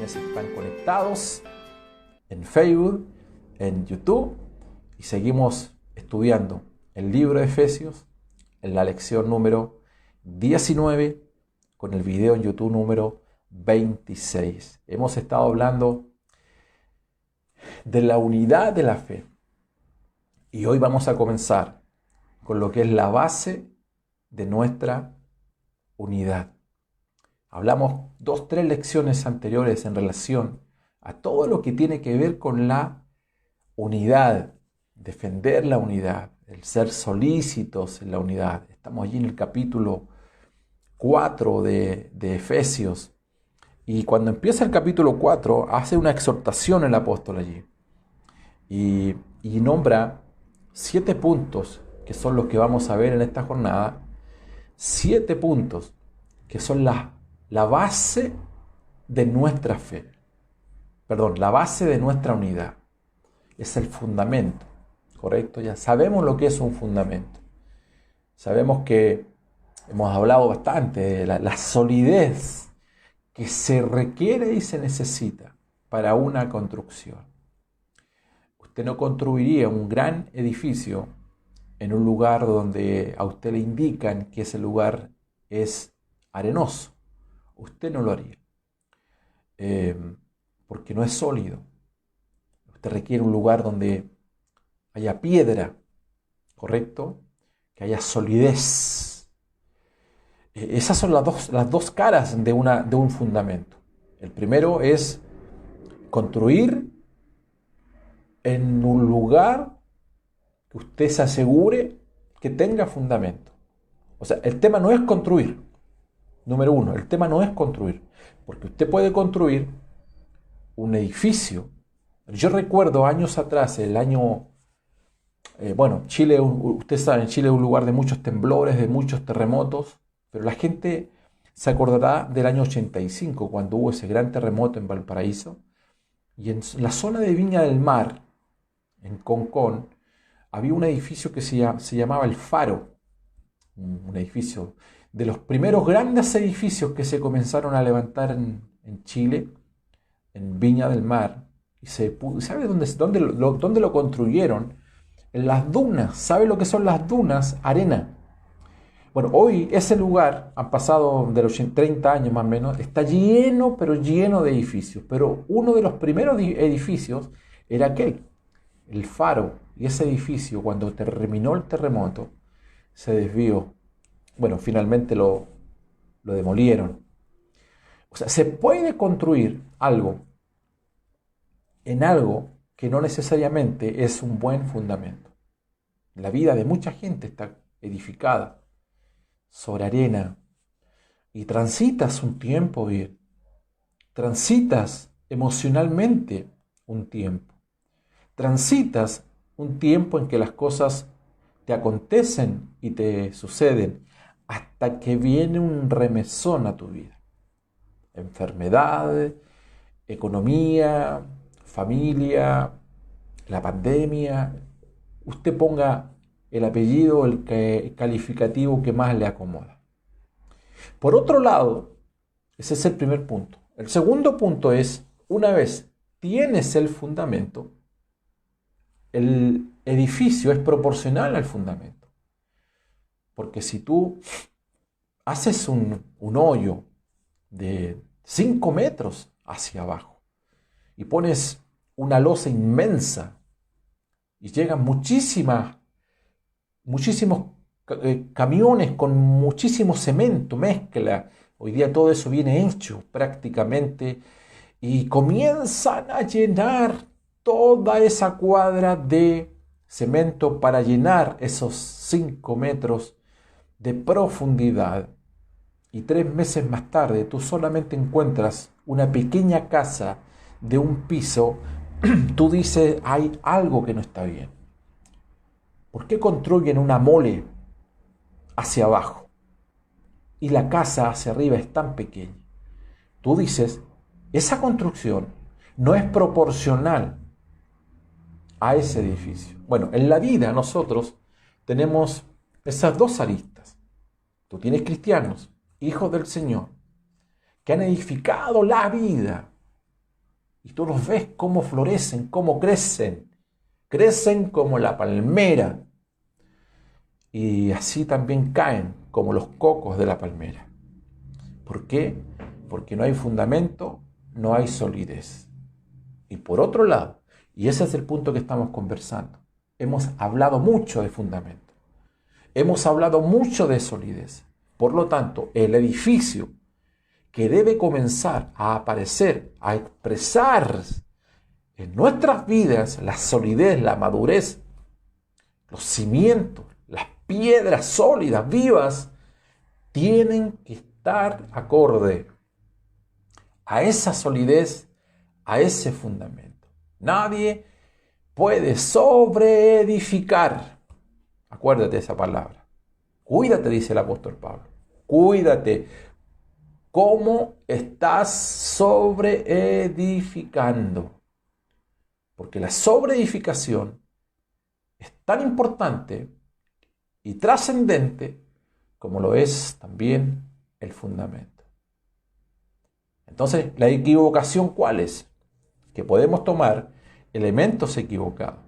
quienes están conectados en Facebook, en YouTube, y seguimos estudiando el libro de Efesios en la lección número 19 con el video en YouTube número 26. Hemos estado hablando de la unidad de la fe y hoy vamos a comenzar con lo que es la base de nuestra unidad. Hablamos 3 lecciones anteriores en relación a todo lo que tiene que ver con la unidad, defender la unidad, el ser solícitos en la unidad. Estamos allí en el capítulo 4 de Efesios, y cuando empieza el capítulo 4 hace una exhortación el apóstol allí y nombra 7 puntos que son los que vamos a ver en esta jornada. 7 puntos que son la base de nuestra fe, la base de nuestra unidad. Es el fundamento, ¿correcto? Ya sabemos lo que es un fundamento. Sabemos que hemos hablado bastante de la solidez que se requiere y se necesita para una construcción. Usted no construiría un gran edificio en un lugar donde a usted le indican que ese lugar es arenoso. Usted no lo haría, porque no es sólido. Usted requiere un lugar donde haya piedra, ¿correcto? Que haya solidez. Esas son las dos caras de un fundamento. El primero es construir en un lugar que usted se asegure que tenga fundamento. O sea, el tema no es construir. Número 1, el tema no es construir, porque usted puede construir un edificio. Yo recuerdo años atrás, Chile, usted sabe, en Chile es un lugar de muchos temblores, de muchos terremotos, pero la gente se acordará del año 85, cuando hubo ese gran terremoto en Valparaíso, y en la zona de Viña del Mar, en Concón, había un edificio que se llamaba El Faro, un edificio de los primeros grandes edificios que se comenzaron a levantar en Chile, en Viña del Mar. Y ¿sabe dónde lo construyeron? En las dunas. ¿Sabe lo que son las dunas? Arena. Bueno, hoy ese lugar, han pasado de los 30 años más o menos, está lleno, pero lleno de edificios. Pero uno de los primeros edificios era aquel, El Faro. Y ese edificio, cuando terminó el terremoto, se desvió. Bueno, finalmente lo demolieron. O sea, se puede construir algo en algo que no necesariamente es un buen fundamento. La vida de mucha gente está edificada sobre arena y transitas un tiempo bien, transitas emocionalmente un tiempo, transitas un tiempo en que las cosas te acontecen y te suceden hasta que viene un remesón a tu vida. Enfermedad, economía, familia, la pandemia. Usted ponga el apellido, el calificativo que más le acomoda. Por otro lado, ese es el primer punto. El segundo punto es, una vez tienes el fundamento, el edificio es proporcional al fundamento. Porque si tú haces un hoyo de 5 metros hacia abajo y pones una losa inmensa y llegan muchísimos camiones con muchísimo cemento, mezcla, hoy día todo eso viene hecho prácticamente, y comienzan a llenar toda esa cuadra de cemento para llenar esos 5 metros de profundidad, y 3 meses más tarde tú solamente encuentras una pequeña casa de un piso, tú dices, hay algo que no está bien. ¿Por qué construyen una mole hacia abajo y la casa hacia arriba es tan pequeña? Tú dices, esa construcción no es proporcional a ese edificio. Bueno, en la vida nosotros tenemos esas 2 aristas. Tú tienes cristianos, hijos del Señor, que han edificado la vida Y tú los ves cómo florecen, cómo crecen. Crecen como la palmera. Y así también caen como los cocos de la palmera. ¿Por qué? Porque no hay fundamento, no hay solidez. Y por otro lado, y ese es el punto que estamos conversando, hemos hablado mucho de fundamento. Hemos hablado mucho de solidez. Por lo tanto, el edificio que debe comenzar a aparecer, a expresar en nuestras vidas la solidez, la madurez, los cimientos, las piedras sólidas, vivas, tienen que estar acorde a esa solidez, a ese fundamento. Nadie puede sobreedificar. Acuérdate de esa palabra. Cuídate, dice el apóstol Pablo. Cuídate. ¿Cómo estás sobreedificando? Porque la sobreedificación es tan importante y trascendente como lo es también el fundamento. Entonces, la equivocación, ¿cuál es? Que podemos tomar elementos equivocados,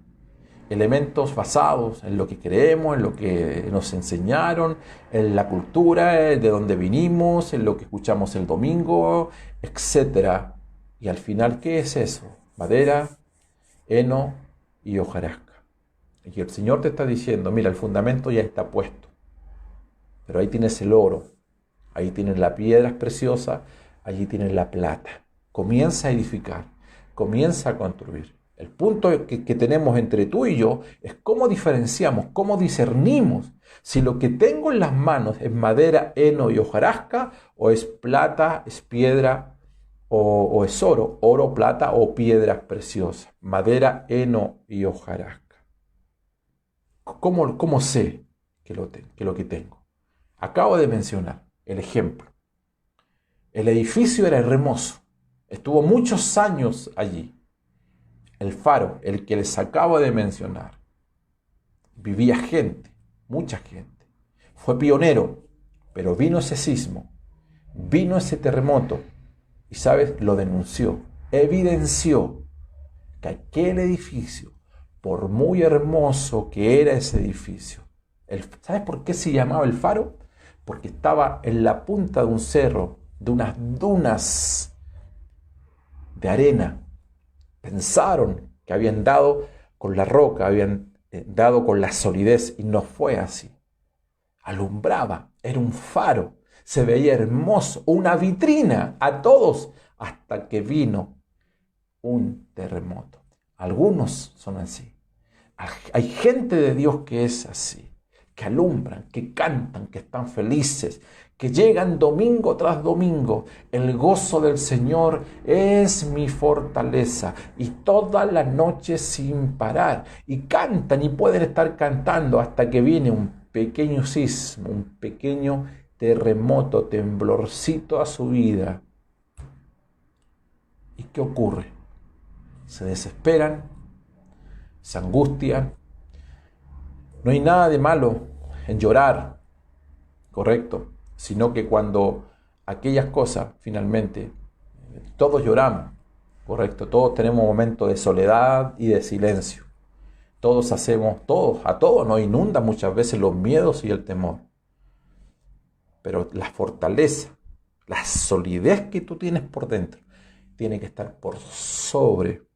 elementos basados en lo que creemos, en lo que nos enseñaron, en la cultura, de donde vinimos, en lo que escuchamos el domingo, etc. Y al final, ¿qué es eso? Madera, heno y hojarasca. Y el Señor te está diciendo, mira, el fundamento ya está puesto, pero ahí tienes el oro, ahí tienes la piedra preciosa, allí tienes la plata. Comienza a edificar, comienza a construir. El punto que tenemos entre tú y yo es cómo diferenciamos, cómo discernimos si lo que tengo en las manos es madera, heno y hojarasca, o es plata, es piedra, o es oro, plata o piedras preciosas. Madera, heno y hojarasca. ¿Cómo sé que lo que tengo? Acabo de mencionar el ejemplo. El edificio era hermoso. Estuvo muchos años allí. El faro, el que les acabo de mencionar. Vivía gente, mucha gente. Fue pionero, pero vino ese sismo, vino ese terremoto y, ¿sabes? Lo denunció, evidenció que aquel edificio, por muy hermoso que era ese edificio, ¿sabes por qué se llamaba el faro? Porque estaba en la punta de un cerro, de unas dunas de arena. Pensaron que habían dado con la roca, habían dado con la solidez, y no fue así. Alumbraba, era un faro, se veía hermoso, una vitrina a todos, hasta que vino un terremoto. Algunos son así. Hay gente de Dios que es así, que alumbran, que cantan, que están felices, que llegan domingo tras domingo. El gozo del Señor es mi fortaleza, y toda la noche sin parar. Y cantan y pueden estar cantando hasta que viene un pequeño sismo, un pequeño terremoto, temblorcito a su vida. ¿Y qué ocurre? Se desesperan, se angustian. No hay nada de malo en llorar, correcto, sino que cuando aquellas cosas finalmente, todos lloramos, correcto, todos tenemos momentos de soledad y de silencio. A todos nos inundan muchas veces los miedos y el temor. Pero la fortaleza, la solidez que tú tienes por dentro, tiene que estar por sobre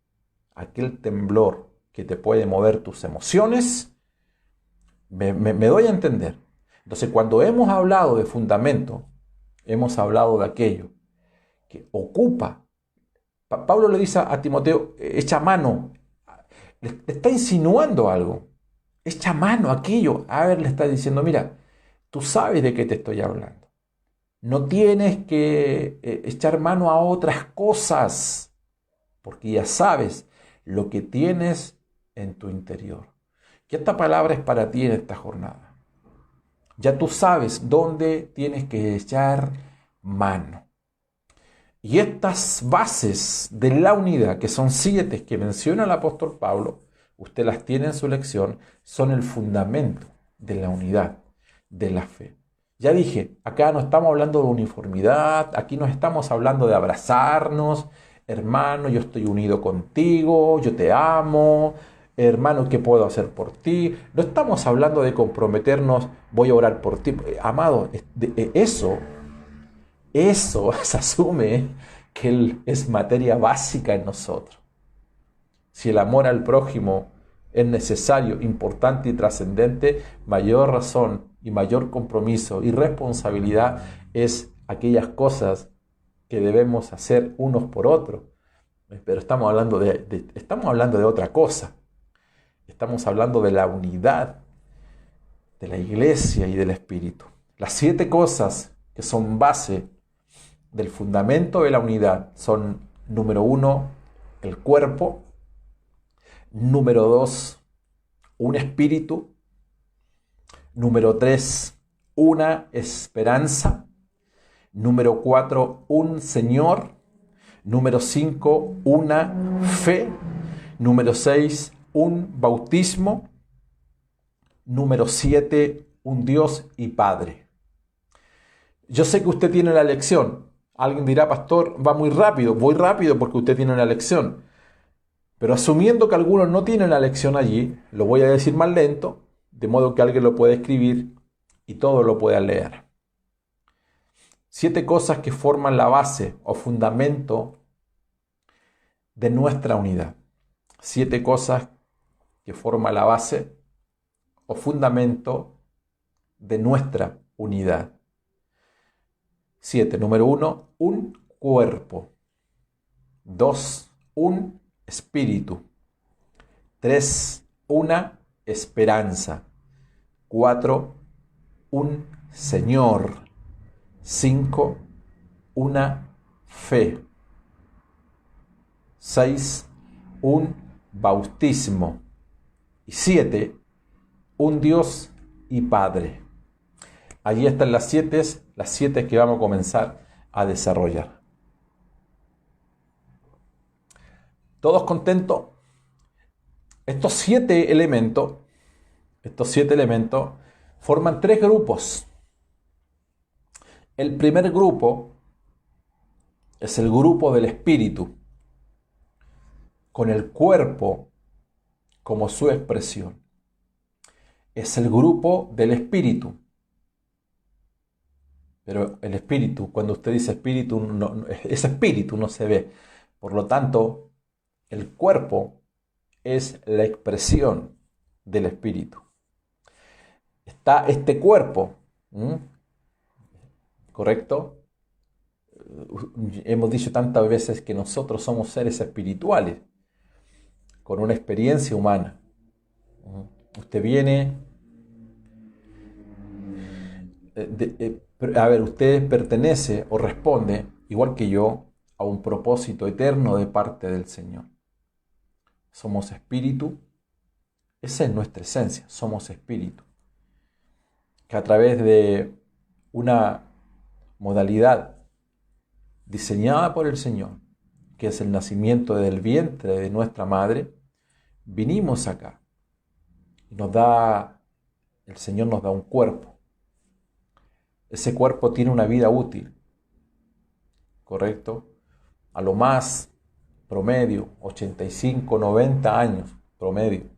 aquel temblor que te puede mover tus emociones. Me doy a entender. Entonces, cuando hemos hablado de fundamento, hemos hablado de aquello que ocupa. Pablo le dice a Timoteo, echa mano. Le está insinuando algo. Echa mano a aquello. A ver, le está diciendo, mira, tú sabes de qué te estoy hablando. No tienes que echar mano a otras cosas, porque ya sabes lo que tienes en tu interior. Y esta palabra es para ti en esta jornada. Ya tú sabes dónde tienes que echar mano. Y estas bases de la unidad, que son 7 que menciona el apóstol Pablo, usted las tiene en su lección, son el fundamento de la unidad, de la fe. Ya dije, acá no estamos hablando de uniformidad, aquí no estamos hablando de abrazarnos, hermano, yo estoy unido contigo, yo te amo, hermano, ¿qué puedo hacer por ti? No estamos hablando de comprometernos, voy a orar por ti. Amado, eso se asume que es materia básica en nosotros. Si el amor al prójimo es necesario, importante y trascendente, mayor razón y mayor compromiso y responsabilidad es aquellas cosas que debemos hacer unos por otros. Pero estamos hablando de otra cosa. Estamos hablando de la unidad de la iglesia y del Espíritu. Las 7 cosas que son base del fundamento de la unidad son: número 1, el cuerpo; número 2, un espíritu; número 3, una esperanza; número 4, un Señor; número 5, una fe; número 6, un bautismo; número 7, un Dios y Padre. Yo sé que usted tiene la lección. Alguien dirá, pastor, va muy rápido. Voy rápido porque usted tiene una lección. Pero asumiendo que algunos no tienen la lección allí, lo voy a decir más lento, de modo que alguien lo pueda escribir y todos lo puedan leer. 7 cosas que forman la base o fundamento de nuestra unidad. 7 cosas que forman la base o fundamento de nuestra unidad. 7. Número 1, un cuerpo. 2, un espíritu. 3, una esperanza. 4, un Señor. 5, una fe. 6, un bautismo. Y 7, un Dios y Padre. Allí están las 7 que vamos a comenzar a desarrollar. ¿Todos contentos? Estos 7 elementos forman 3 grupos. El primer grupo es el grupo del espíritu, con el cuerpo como su expresión. Es el grupo del espíritu. Pero el espíritu, cuando usted dice espíritu, ese espíritu no se ve. Por lo tanto, el cuerpo es la expresión del espíritu. Está este cuerpo, ¿correcto? Hemos dicho tantas veces que nosotros somos seres espirituales, con una experiencia humana. Usted viene... usted pertenece o responde, igual que yo, a un propósito eterno de parte del Señor. Somos espíritu, esa es nuestra esencia, somos espíritu, que a través de una modalidad diseñada por el Señor, que es el nacimiento del vientre de nuestra madre, vinimos acá y el Señor nos da un cuerpo. Ese cuerpo tiene una vida útil, ¿correcto? A lo más promedio, 85, 90 años promedio.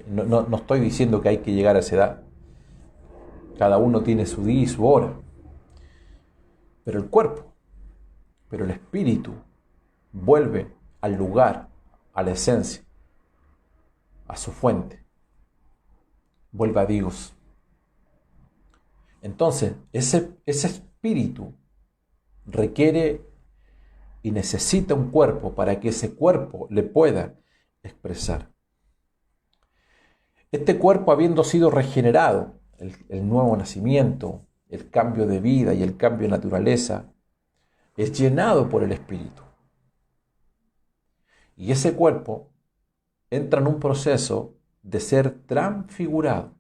No estoy diciendo que hay que llegar a esa edad. Cada uno tiene su día y su hora. Pero el espíritu vuelve al lugar, a la esencia, a su fuente. Vuelve a Dios. Entonces, ese espíritu requiere y necesita un cuerpo para que ese cuerpo le pueda expresar. Este cuerpo, habiendo sido regenerado, el nuevo nacimiento, el cambio de vida y el cambio de naturaleza, es llenado por el Espíritu. Y ese cuerpo entra en un proceso de ser transfigurado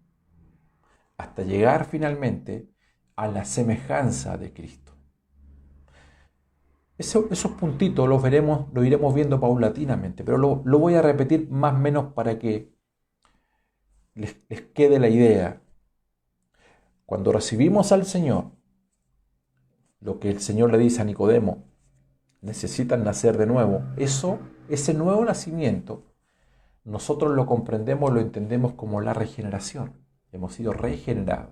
hasta llegar finalmente a la semejanza de Cristo. Esos puntitos los iremos viendo paulatinamente, pero lo voy a repetir más o menos para que les quede la idea. Cuando recibimos al Señor, lo que el Señor le dice a Nicodemo, necesitan nacer de nuevo. Ese nuevo nacimiento, nosotros lo comprendemos, lo entendemos como la regeneración. Hemos sido regenerados.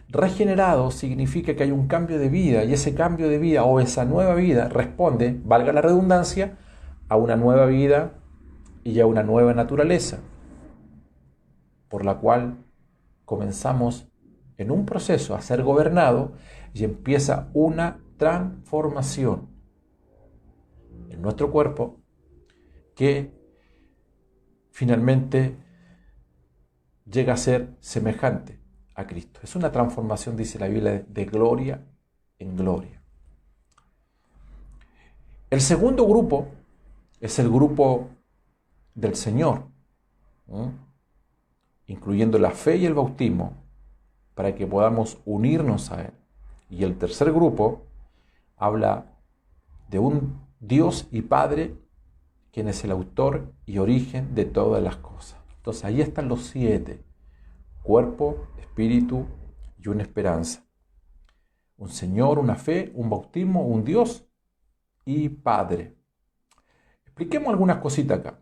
Regenerado significa que hay un cambio de vida, y ese cambio de vida o esa nueva vida responde, valga la redundancia, a una nueva vida y a una nueva naturaleza, por la cual comenzamos en un proceso a ser gobernado y empieza una transformación en nuestro cuerpo que finalmente llega a ser semejante a Cristo. Es una transformación, dice la Biblia, de gloria en gloria. El segundo grupo es el grupo del Señor, incluyendo la fe y el bautismo, para que podamos unirnos a Él. Y el tercer grupo habla de un Dios y Padre, quien es el autor y origen de todas las cosas. Entonces ahí están los 7: cuerpo, espíritu y una esperanza. Un Señor, una fe, un bautismo, un Dios y Padre. Expliquemos algunas cositas acá.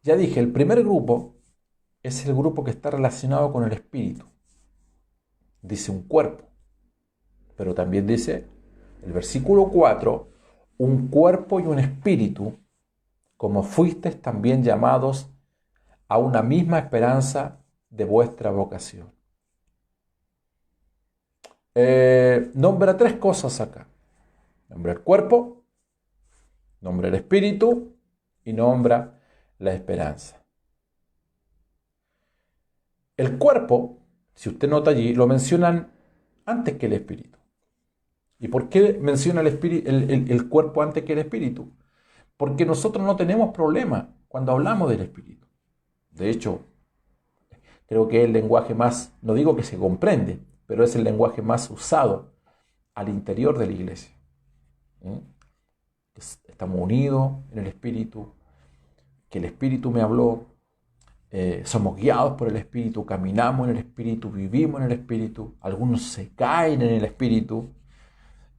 Ya dije, el primer grupo es el grupo que está relacionado con el espíritu. Dice un cuerpo, pero también dice el versículo 4, un cuerpo y un espíritu, como fuisteis también llamados a una misma esperanza de vuestra vocación. Nombra 3 cosas acá. Nombra el cuerpo, nombra el espíritu y nombra la esperanza. El cuerpo, si usted nota allí, lo mencionan antes que el espíritu. ¿Y por qué menciona el cuerpo antes que el espíritu? Porque nosotros no tenemos problema cuando hablamos del espíritu. De hecho, creo que es el lenguaje más, no digo que se comprende, pero es el lenguaje más usado al interior de la iglesia. Estamos unidos en el espíritu, que el espíritu me habló, somos guiados por el espíritu, caminamos en el espíritu, vivimos en el espíritu, algunos se caen en el espíritu.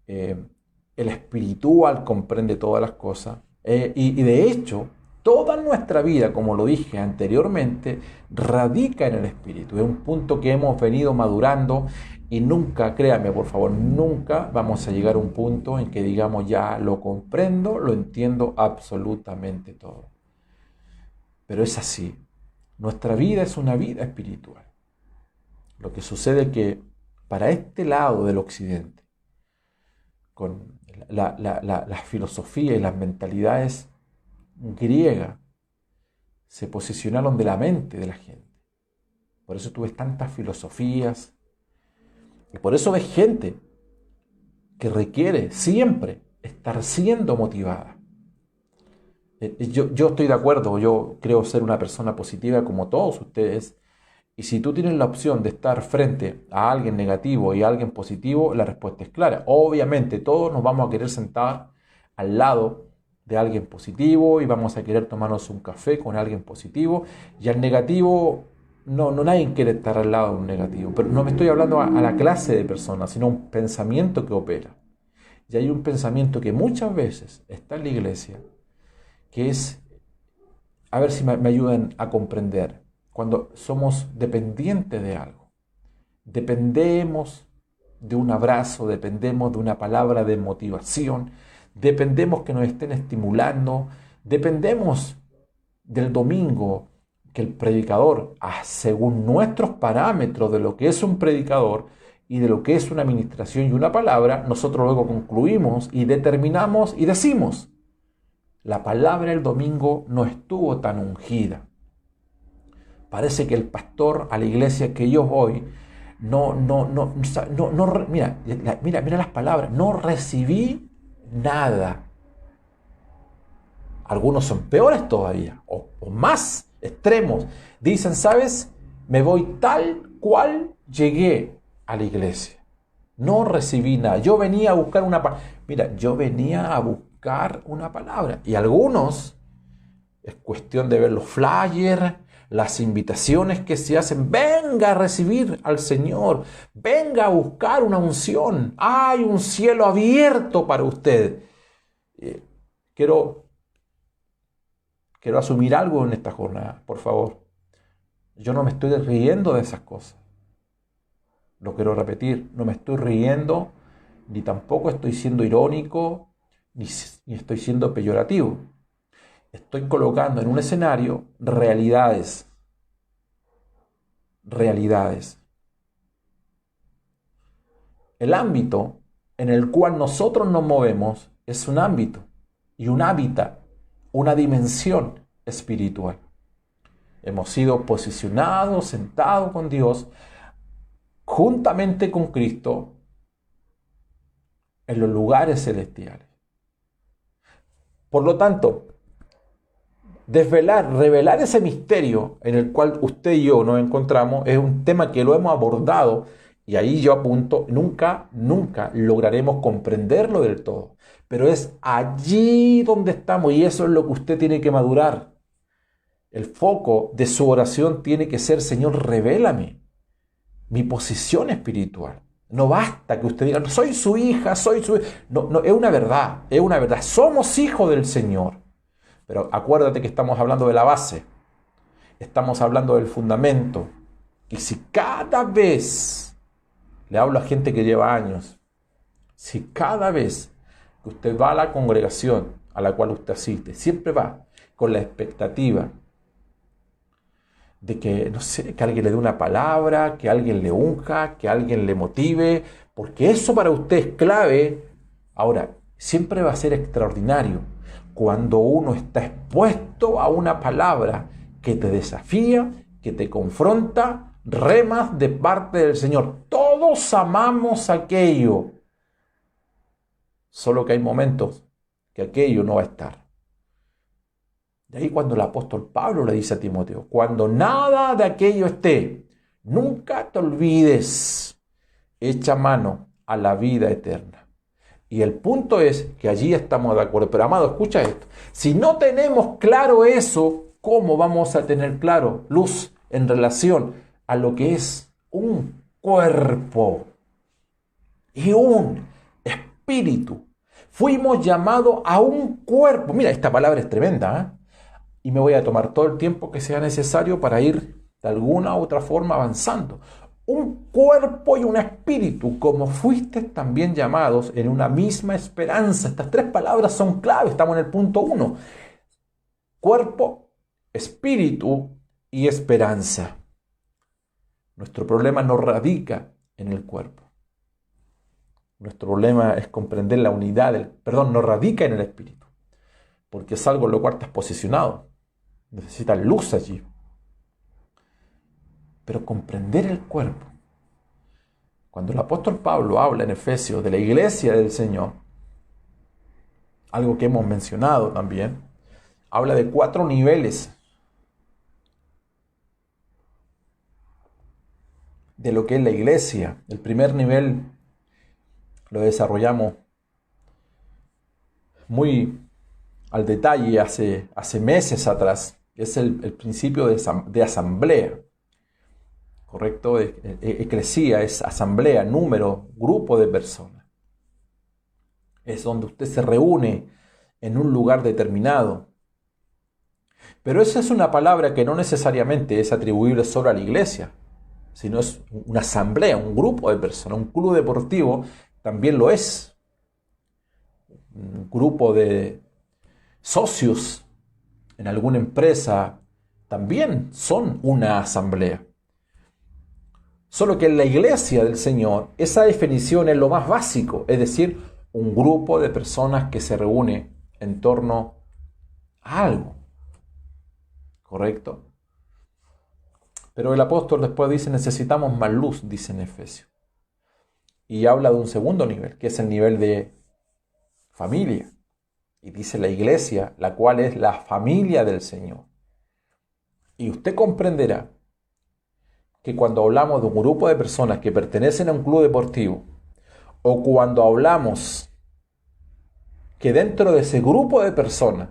El espiritual comprende todas las cosas, y de hecho toda nuestra vida, como lo dije anteriormente, radica en el espíritu. Es un punto que hemos venido madurando y nunca, créame por favor, nunca vamos a llegar a un punto en que digamos ya lo comprendo, lo entiendo absolutamente todo. Pero es así, nuestra vida es una vida espiritual. Lo que sucede es que para este lado del occidente, con la filosofía y las mentalidades griegas, se posicionaron de la mente de la gente. Por eso tú ves tantas filosofías, y por eso ves gente que requiere siempre estar siendo motivada. Yo estoy de acuerdo, yo creo ser una persona positiva como todos ustedes, y si tú tienes la opción de estar frente a alguien negativo y a alguien positivo, la respuesta es clara. Obviamente todos nos vamos a querer sentar al lado de alguien positivo y vamos a querer tomarnos un café con alguien positivo, y al negativo, no nadie quiere estar al lado de un negativo, pero no me estoy hablando a la clase de personas, sino a un pensamiento que opera. Y hay un pensamiento que muchas veces está en la iglesia, que es, a ver si me ayudan a comprender, cuando somos dependientes de algo, dependemos de un abrazo, dependemos de una palabra de motivación, dependemos que nos estén estimulando, dependemos del domingo, que el predicador, según nuestros parámetros de lo que es un predicador y de lo que es una administración y una palabra, nosotros luego concluimos y determinamos y decimos: la palabra el domingo no estuvo tan ungida. Parece que el pastor a la iglesia que yo voy, mira las palabras, no recibí nada. Algunos son peores todavía, o más extremos. Dicen, ¿sabes? Me voy tal cual llegué a la iglesia. No recibí nada. Yo venía a buscar una palabra. Mira, yo venía a buscar una palabra. Y algunos, es cuestión de ver los flyers, las invitaciones que se hacen, venga a recibir al Señor, venga a buscar una unción, hay un cielo abierto para usted. Quiero asumir algo en esta jornada, por favor. Yo no me estoy riendo de esas cosas. Lo quiero repetir, no me estoy riendo, ni tampoco estoy siendo irónico, ni estoy siendo peyorativo. Estoy colocando en un escenario realidades. El ámbito en el cual nosotros nos movemos es un ámbito y un hábitat, una dimensión espiritual. Hemos sido posicionados, sentados con Dios, juntamente con Cristo, en los lugares celestiales. Por lo tanto, revelar ese misterio en el cual usted y yo nos encontramos es un tema que lo hemos abordado, y ahí yo apunto, nunca lograremos comprenderlo del todo, pero es allí donde estamos, y eso es lo que usted tiene que madurar. El foco de su oración tiene que ser: Señor, revélame mi posición espiritual. No basta que usted diga, soy su hija, soy su... No, es una verdad, somos hijos del Señor. Pero acuérdate que estamos hablando de la base, estamos hablando del fundamento. Y si cada vez, le hablo a gente que lleva años, si cada vez que usted va a la congregación a la cual usted asiste, siempre va con la expectativa de que, no sé, que alguien le dé una palabra, que alguien le unja, que alguien le motive, porque eso para usted es clave. Ahora, siempre va a ser extraordinario cuando uno está expuesto a una palabra que te desafía, que te confronta, remas de parte del Señor. Todos amamos aquello, solo que hay momentos que aquello no va a estar. De ahí cuando el apóstol Pablo le dice a Timoteo, cuando nada de aquello esté, nunca te olvides, echa mano a la vida eterna. Y el punto es que allí estamos de acuerdo. Pero amado, escucha esto. Si no tenemos claro eso, ¿cómo vamos a tener claro luz en relación a lo que es un cuerpo y un espíritu? Fuimos llamados a un cuerpo. Mira, esta palabra es tremenda, ¿eh? Y me voy a tomar todo el tiempo que sea necesario para ir de alguna u otra forma avanzando. Un cuerpo y un espíritu, como fuiste también llamados en una misma esperanza. Estas tres palabras son clave, estamos en el punto 1. Cuerpo, espíritu y esperanza. Nuestro problema no radica en el cuerpo. Nuestro problema es comprender la unidad no radica en el espíritu, porque es algo en lo cual estás posicionado. Necesitas luz allí. Pero comprender el cuerpo. Cuando el apóstol Pablo habla en Efesios de la iglesia del Señor, algo que hemos mencionado también, habla de 4 niveles de lo que es la iglesia. El primer nivel lo desarrollamos muy al detalle hace meses atrás. Es el principio de asamblea. ¿Correcto? Eclesía es asamblea, número, grupo de personas. Es donde usted se reúne en un lugar determinado. Pero esa es una palabra que no necesariamente es atribuible solo a la iglesia, sino es una asamblea, un grupo de personas. Un club deportivo también lo es. Un grupo de socios en alguna empresa también son una asamblea. Solo que en la iglesia del Señor esa definición es lo más básico, es decir, un grupo de personas que se reúne en torno a algo. ¿Correcto? Pero el apóstol después dice, necesitamos más luz, dice en Efesios. Y habla de un segundo nivel, que es el nivel de familia. Y dice la iglesia, la cual es la familia del Señor. Y usted comprenderá que cuando hablamos de un grupo de personas que pertenecen a un club deportivo, o cuando hablamos que dentro de ese grupo de personas,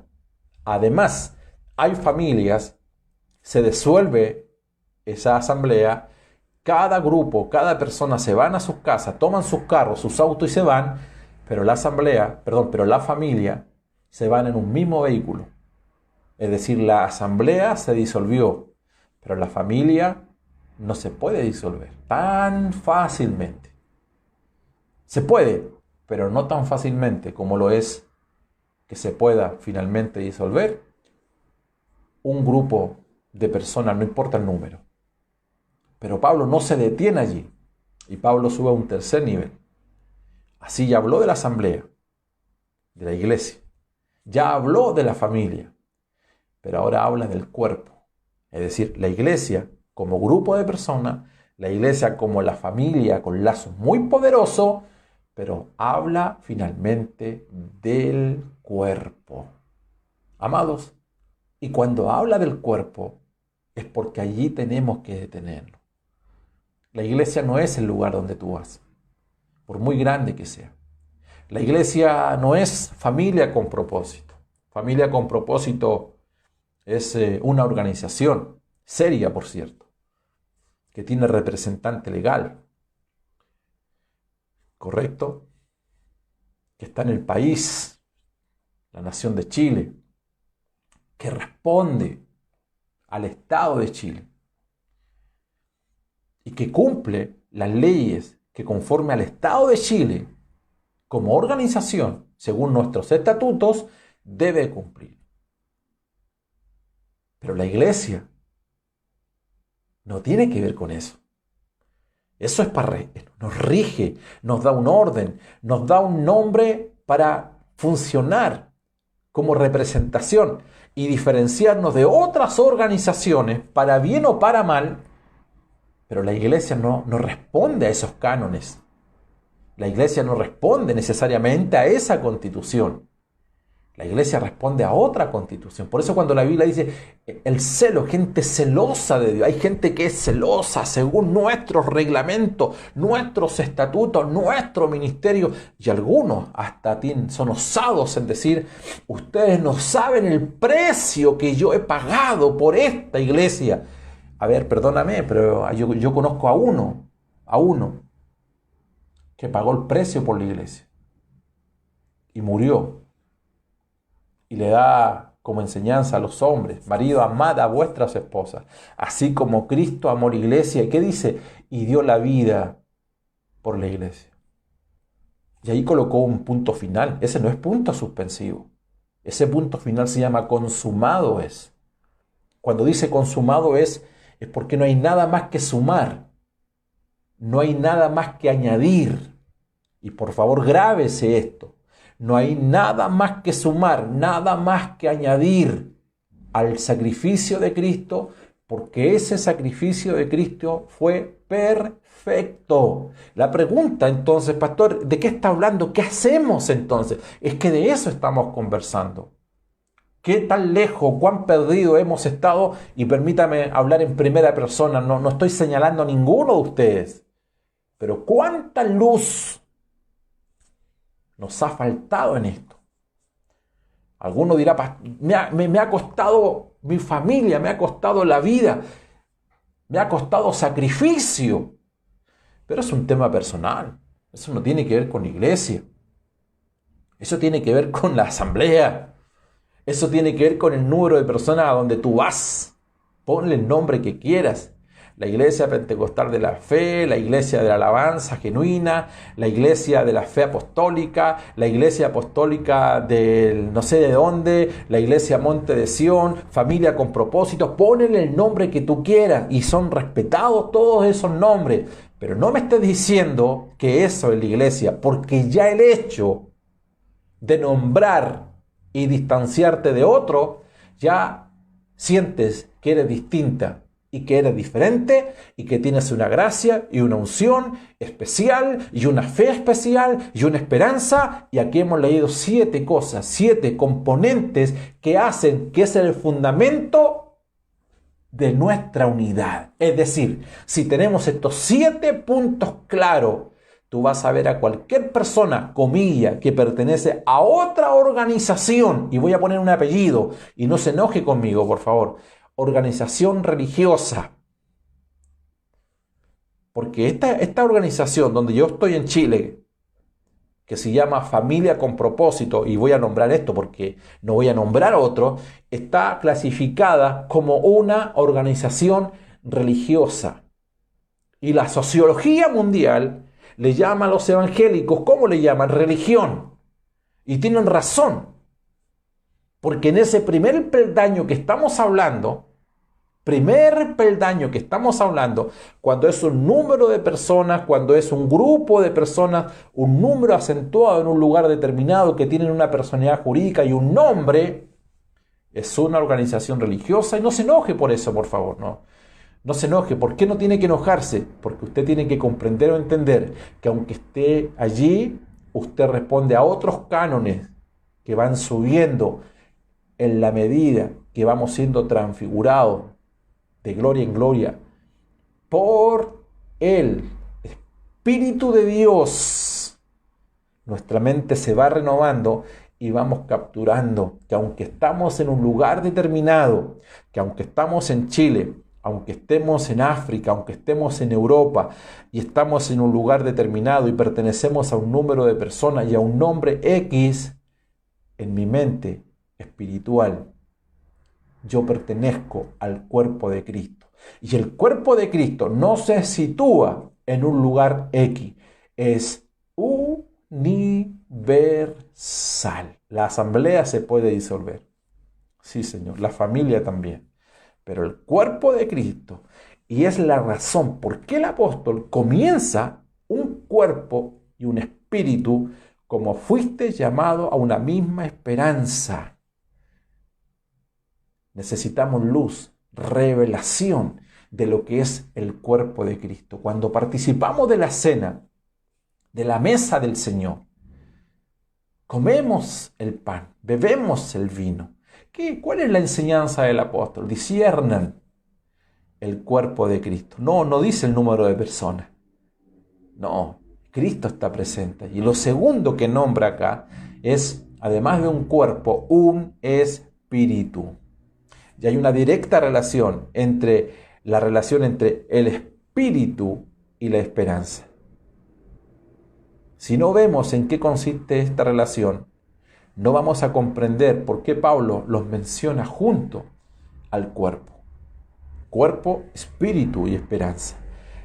además, hay familias, se disuelve esa asamblea, cada grupo, cada persona se van a sus casas, toman sus carros, sus autos y se van, pero la familia se van en un mismo vehículo. Es decir, la asamblea se disolvió, pero la familia no se puede disolver tan fácilmente. Se puede, pero no tan fácilmente como lo es que se pueda finalmente disolver un grupo de personas, no importa el número. Pero Pablo no se detiene allí, y Pablo sube a un tercer nivel. Así ya habló de la asamblea, de la iglesia, ya habló de la familia, pero ahora habla del cuerpo. Es decir, la iglesia como grupo de personas, la iglesia como la familia con lazos muy poderosos, pero habla finalmente del cuerpo. Amados, y cuando habla del cuerpo es porque allí tenemos que detenernos. La iglesia no es el lugar donde tú vas, por muy grande que sea. La iglesia no es familia con propósito. Familia con propósito es una organización seria, por cierto, que tiene representante legal, ¿correcto? Que está en el país, la nación de Chile, que responde al Estado de Chile y que cumple las leyes que conforme al Estado de Chile, como organización, según nuestros estatutos, debe cumplir. Pero la iglesia no tiene que ver con eso. Eso es nos rige, nos da un orden, nos da un nombre para funcionar como representación y diferenciarnos de otras organizaciones, para bien o para mal. Pero la iglesia no responde a esos cánones. La iglesia no responde necesariamente a esa constitución. La iglesia responde a otra constitución. Por eso cuando la Biblia dice el celo, gente celosa de Dios, hay gente que es celosa según nuestros reglamentos, nuestros estatutos, nuestro ministerio, y algunos hasta son osados en decir, ustedes no saben el precio que yo he pagado por esta iglesia. A ver, perdóname, pero yo conozco a uno que pagó el precio por la iglesia y murió. Y le da como enseñanza a los hombres: marido, amad a vuestras esposas, así como Cristo amó la iglesia. ¿Y qué dice? Y dio la vida por la iglesia. Y ahí colocó un punto final. Ese no es punto suspensivo. Ese punto final se llama consumado es. Cuando dice consumado es porque no hay nada más que sumar. No hay nada más que añadir. Y por favor, grábese esto. No hay nada más que sumar, nada más que añadir al sacrificio de Cristo, porque ese sacrificio de Cristo fue perfecto. La pregunta entonces, pastor, ¿de qué está hablando? ¿Qué hacemos entonces? Es que de eso estamos conversando. ¿Qué tan lejos, cuán perdido hemos estado? Y permítame hablar en primera persona, no estoy señalando a ninguno de ustedes, pero cuánta luz nos ha faltado en esto. Alguno dirá, me ha costado mi familia, me ha costado la vida, me ha costado sacrificio. Pero es un tema personal. Eso no tiene que ver con la iglesia. Eso tiene que ver con la asamblea. Eso tiene que ver con el número de personas a donde tú vas. Ponle el nombre que quieras. La iglesia pentecostal de la fe, la iglesia de la alabanza genuina, la iglesia de la fe apostólica, la iglesia apostólica del no sé de dónde, la iglesia Monte de Sión, familia con propósitos. Ponle el nombre que tú quieras y son respetados todos esos nombres. Pero no me estés diciendo que eso es la iglesia, porque ya el hecho de nombrar y distanciarte de otro, ya sientes que eres distinta y que eres diferente y que tienes una gracia y una unción especial y una fe especial y una esperanza. Y aquí hemos leído 7 cosas, 7 componentes que hacen que ese es el fundamento de nuestra unidad. Es decir, si tenemos estos 7 puntos claros, tú vas a ver a cualquier persona, comilla, que pertenece a otra organización, y voy a poner un apellido, y no se enoje conmigo, por favor, organización religiosa. Porque esta organización donde yo estoy en Chile, que se llama Familia con Propósito, y voy a nombrar esto porque no voy a nombrar otro, está clasificada como una organización religiosa. Y la sociología mundial le llama a los evangélicos, ¿cómo le llaman? Religión. Y tienen razón. Porque en ese primer peldaño que estamos hablando, cuando es un número de personas, cuando es un grupo de personas, un número acentuado en un lugar determinado que tienen una personalidad jurídica y un nombre, es una organización religiosa. Y no se enoje por eso, por favor, no se enoje. ¿Por qué no tiene que enojarse? Porque usted tiene que comprender o entender que aunque esté allí, usted responde a otros cánones que van subiendo en la medida que vamos siendo transfigurados de gloria en gloria por el Espíritu de Dios. Nuestra mente se va renovando y vamos capturando que aunque estamos en un lugar determinado, que aunque estamos en Chile, aunque estemos en África, aunque estemos en Europa y estamos en un lugar determinado y pertenecemos a un número de personas y a un nombre X, en mi mente espiritual yo pertenezco al cuerpo de Cristo. Y el cuerpo de Cristo no se sitúa en un lugar X, es universal. La asamblea se puede disolver. Sí, Señor, la familia también. Pero el cuerpo de Cristo, y es la razón por qué el apóstol comienza un cuerpo y un espíritu, como fuiste llamado a una misma esperanza. Necesitamos luz, revelación de lo que es el cuerpo de Cristo. Cuando participamos de la cena, de la mesa del Señor, comemos el pan, bebemos el vino. ¿Cuál es la enseñanza del apóstol? Disciernan el cuerpo de Cristo. No dice el número de personas. No, Cristo está presente. Y lo segundo que nombra acá es, además de un cuerpo, un espíritu. Y hay una directa relación entre el espíritu y la esperanza. Si no vemos en qué consiste esta relación, no vamos a comprender por qué Pablo los menciona junto al cuerpo. Cuerpo, espíritu y esperanza.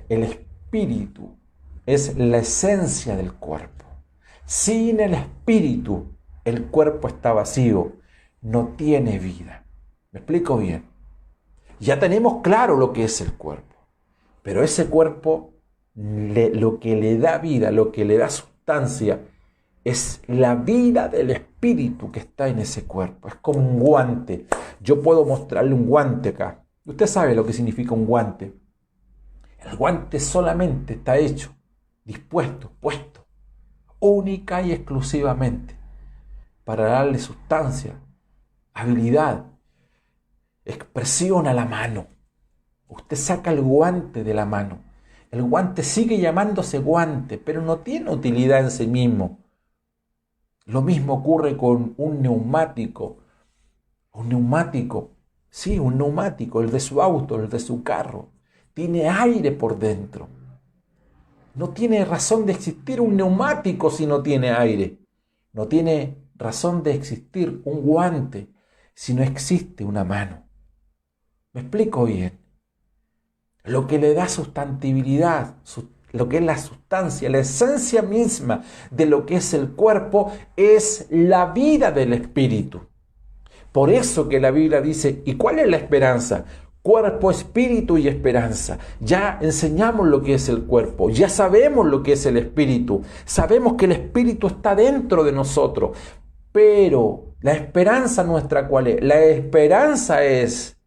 El espíritu es la esencia del cuerpo. Sin el espíritu, el cuerpo está vacío, no tiene vida. ¿Me explico bien? Ya tenemos claro lo que es el cuerpo, pero ese cuerpo, lo que le da vida, lo que le da sustancia, es la vida del espíritu que está en ese cuerpo. Es como un guante. Yo puedo mostrarle un guante acá. Usted sabe lo que significa un guante. El guante solamente está hecho, dispuesto, puesto, única y exclusivamente para darle sustancia, habilidad, expresión a la mano. Usted saca el guante de la mano. El guante sigue llamándose guante, pero no tiene utilidad en sí mismo. Lo mismo ocurre con un neumático. Un neumático, el de su auto, el de su carro. Tiene aire por dentro. No tiene razón de existir un neumático si no tiene aire. No tiene razón de existir un guante si no existe una mano. ¿Me explico bien? Lo que le da sustantibilidad, lo que es la sustancia, la esencia misma de lo que es el cuerpo, es la vida del espíritu. Por eso que la Biblia dice, ¿y cuál es la esperanza? Cuerpo, espíritu y esperanza. Ya enseñamos lo que es el cuerpo, ya sabemos lo que es el espíritu, sabemos que el espíritu está dentro de nosotros, pero la esperanza nuestra, ¿cuál es? La esperanza es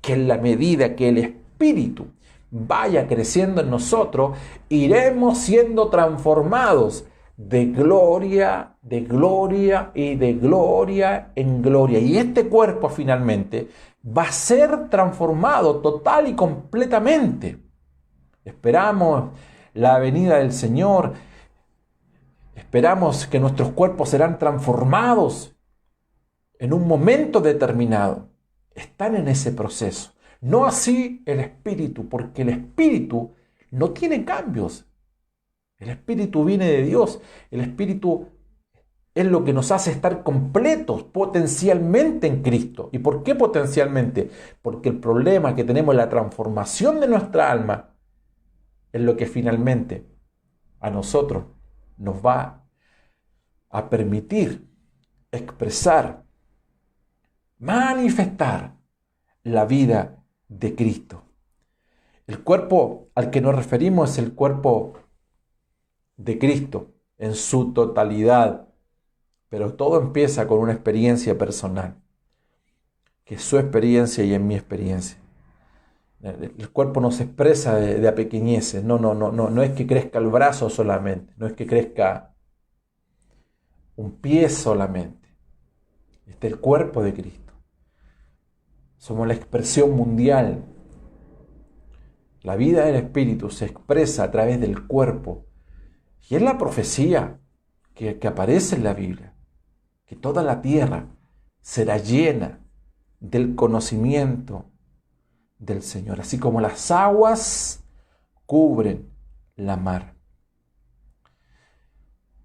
que en la medida que el espíritu vaya creciendo en nosotros, iremos siendo transformados de gloria y de gloria en gloria. Y este cuerpo finalmente va a ser transformado total y completamente. Esperamos la venida del Señor. Esperamos que nuestros cuerpos serán transformados en un momento determinado. están en ese proceso. No así el espíritu, porque el espíritu no tiene cambios. El espíritu viene de Dios. El espíritu es lo que nos hace estar completos potencialmente en Cristo. ¿Y por qué potencialmente? Porque el problema que tenemos en la transformación de nuestra alma es lo que finalmente a nosotros nos va a permitir expresar, manifestar la vida de Cristo. El cuerpo al que nos referimos es el cuerpo de Cristo en su totalidad, pero todo empieza con una experiencia personal, que es su experiencia y es mi experiencia. El cuerpo no se expresa de a pequeñeces, no es que crezca el brazo solamente, no es que crezca un pie solamente. Este es el cuerpo de Cristo. Somos la expresión mundial. La vida del Espíritu se expresa a través del cuerpo. Y es la profecía que aparece en la Biblia, que toda la tierra será llena del conocimiento del Señor, así como las aguas cubren la mar.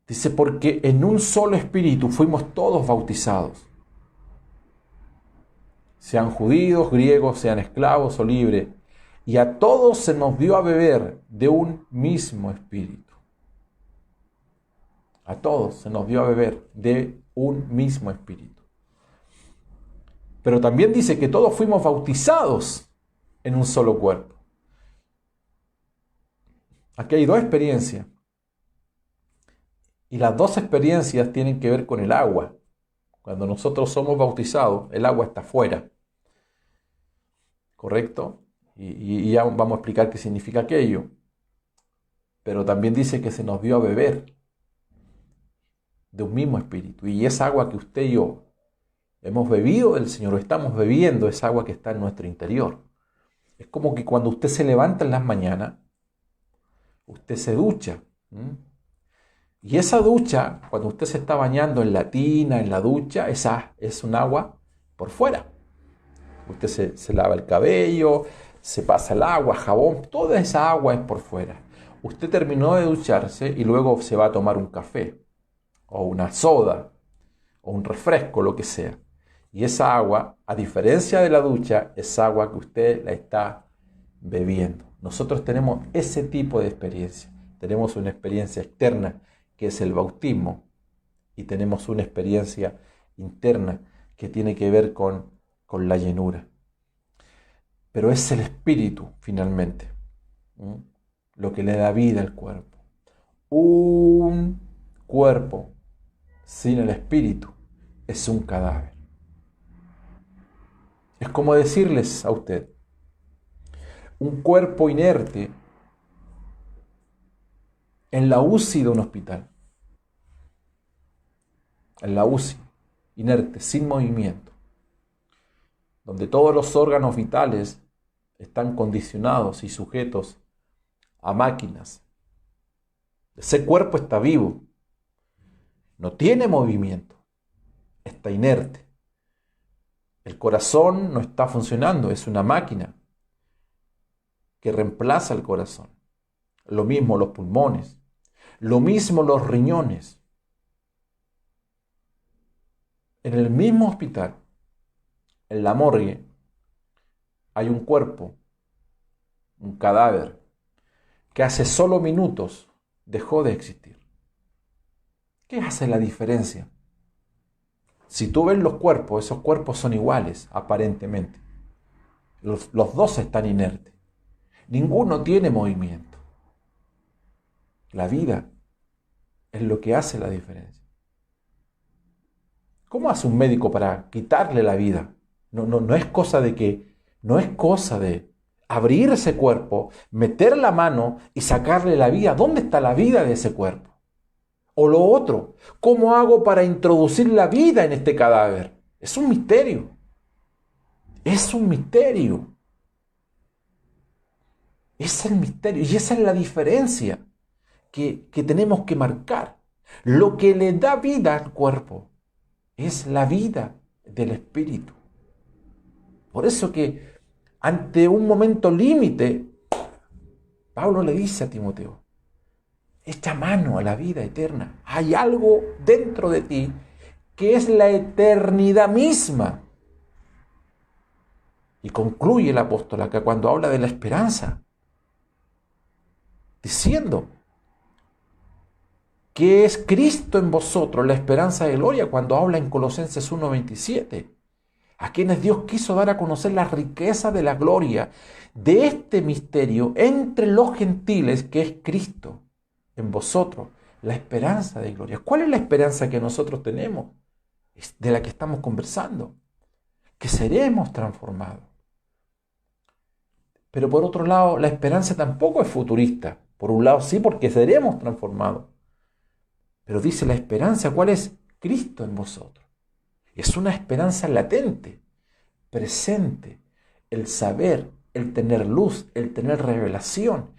Dice, porque en un solo espíritu fuimos todos bautizados, sean judíos, griegos, sean esclavos o libres, y a todos se nos dio a beber de un mismo espíritu. A todos se nos dio a beber de un mismo espíritu. Pero también dice que todos fuimos bautizados en un solo cuerpo. Aquí hay dos experiencias. Y las dos experiencias tienen que ver con el agua. Cuando nosotros somos bautizados, el agua está afuera. ¿Correcto? Y ya vamos a explicar qué significa aquello. Pero también dice que se nos dio a beber de un mismo espíritu. Y esa agua que usted y yo hemos bebido del Señor, o estamos bebiendo, esa agua que está en nuestro interior. Es como que cuando usted se levanta en las mañanas, usted se ducha. Y esa ducha, cuando usted se está bañando en la tina, en la ducha, esa es un agua por fuera. Usted se lava el cabello, se pasa el agua, jabón, toda esa agua es por fuera. Usted terminó de ducharse y luego se va a tomar un café, o una soda, o un refresco, lo que sea. Y esa agua, a diferencia de la ducha, es agua que usted la está bebiendo. Nosotros tenemos ese tipo de experiencia. Tenemos una experiencia externa, que es el bautismo, y tenemos una experiencia interna que tiene que ver con la llenura. Pero es el espíritu, finalmente, lo que le da vida al cuerpo. Un cuerpo sin el espíritu es un cadáver. Es como decirles a usted, un cuerpo inerte en la UCI de un hospital. En la UCI, inerte, sin movimiento, donde todos los órganos vitales están condicionados y sujetos a máquinas. Ese cuerpo está vivo, no tiene movimiento, está inerte. El corazón no está funcionando, es una máquina que reemplaza el corazón. Lo mismo los pulmones, lo mismo los riñones. En el mismo hospital, en la morgue, hay un cuerpo, un cadáver, que hace solo minutos dejó de existir. ¿Qué hace la diferencia? Si tú ves los cuerpos, esos cuerpos son iguales, aparentemente. Los dos están inertes. Ninguno tiene movimiento. La vida es lo que hace la diferencia. ¿Cómo hace un médico para quitarle la vida? No es cosa de abrir ese cuerpo, meter la mano y sacarle la vida. ¿Dónde está la vida de ese cuerpo? O lo otro, ¿cómo hago para introducir la vida en este cadáver? Es un misterio. Es un misterio. Es el misterio. Y esa es la diferencia que tenemos que marcar. Lo que le da vida al cuerpo es la vida del espíritu. Por eso que ante un momento límite, Pablo le dice a Timoteo, echa mano a la vida eterna. Hay algo dentro de ti que es la eternidad misma. Y concluye el apóstol acá cuando habla de la esperanza, diciendo que es Cristo en vosotros, la esperanza de gloria, cuando habla en Colosenses 1:27, a quienes Dios quiso dar a conocer la riqueza de la gloria de este misterio entre los gentiles, que es Cristo en vosotros, la esperanza de gloria. ¿Cuál es la esperanza que nosotros tenemos? Es de la que estamos conversando, que seremos transformados. Pero por otro lado, la esperanza tampoco es futurista. Por un lado sí, porque seremos transformados. Pero dice la esperanza, ¿cuál es? Cristo en vosotros. Es una esperanza latente, presente, el saber, el tener luz, el tener revelación,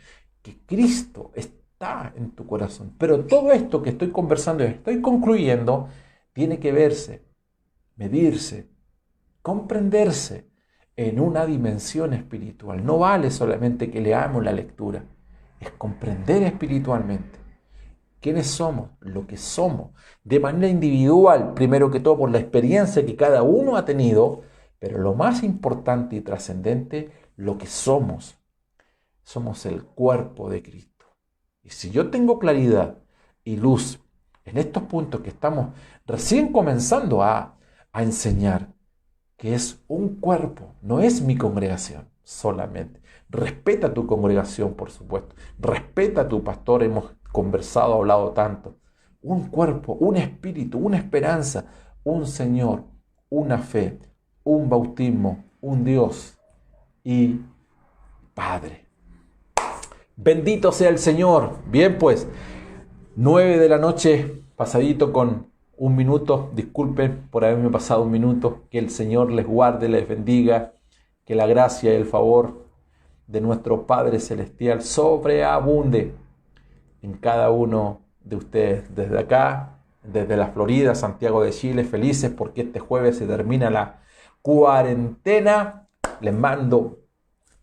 que Cristo está en tu corazón. Pero todo esto que estoy conversando y estoy concluyendo, tiene que verse, medirse, comprenderse en una dimensión espiritual. No vale solamente que leamos la lectura, es comprender espiritualmente quiénes somos, lo que somos, de manera individual, primero que todo por la experiencia que cada uno ha tenido, pero lo más importante y trascendente, lo que somos. Somos el cuerpo de Cristo. Y si yo tengo claridad y luz en estos puntos que estamos recién comenzando a enseñar, que es un cuerpo, no es mi congregación solamente. Respeta tu congregación, por supuesto. Respeta a tu pastor, hemos conversado, hablado tanto. Un cuerpo, un espíritu, una esperanza, un Señor, una fe, un bautismo, un Dios y Padre. Bendito sea el Señor. Bien, pues, 9 de la noche, pasadito con un minuto. Disculpen por haberme pasado un minuto. Que el Señor les guarde, les bendiga. Que la gracia y el favor de nuestro Padre Celestial sobreabunde en cada uno de ustedes. Desde acá, desde la Florida, Santiago de Chile, felices porque este jueves se termina la cuarentena. Les mando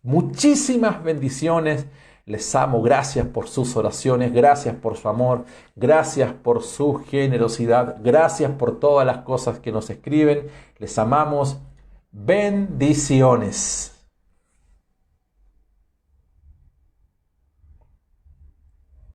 muchísimas bendiciones. Les amo. Gracias por sus oraciones. Gracias por su amor. Gracias por su generosidad. Gracias por todas las cosas que nos escriben. Les amamos. Bendiciones.